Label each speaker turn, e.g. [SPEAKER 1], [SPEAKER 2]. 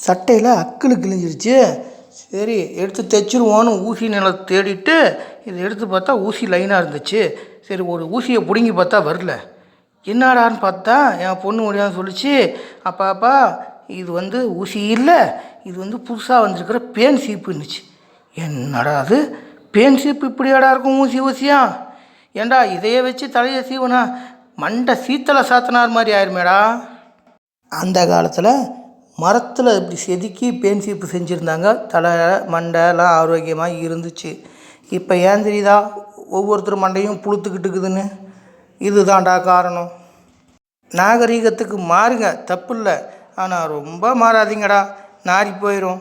[SPEAKER 1] சட்டையில் அக்கிள் கிழிஞ்சிருச்சு. சரி எடுத்து தைச்சிருவோன்னு ஊசி நிலம் தேடிட்டு இதை எடுத்து பார்த்தா ஊசி லைனாக இருந்துச்சு. சரி ஒரு ஊசியை பிடுங்கி பார்த்தா வரல. என்னடான்னு பார்த்தா என் பொண்ணு முடியாமல் சொல்லிச்சு, அப்பா இது ஊசி இல்லை, இது புதுசாக வந்திருக்கிற பேன் சீப்புன்னுச்சு. என்னடா அது பேன் சீப்பு இப்படியாடா இருக்கும் ஊசியா? ஏண்டா இதையே வச்சு தலையை சீவனா மண்டை சீத்தலை சாத்தனார் மாதிரி ஆயிருமேடா. அந்த காலத்தில் மரத்தில் இப்படி செதுக்கி பேன் சீப்பு செஞ்சுருந்தாங்க. தலை மண்டைலாம் ஆரோக்கியமாக இருந்துச்சு. இப்போ ஏன் தெரியுதா ஒவ்வொருத்தர் மண்டையும் புழுத்துக்கிட்டு இருக்குதுன்னு? இதுதான்டா காரணம். நாகரீகத்துக்கு மாறுங்க, தப்பு இல்லை. ஆனால் ரொம்ப மாறாதீங்கடா, நாரி போயிடும்.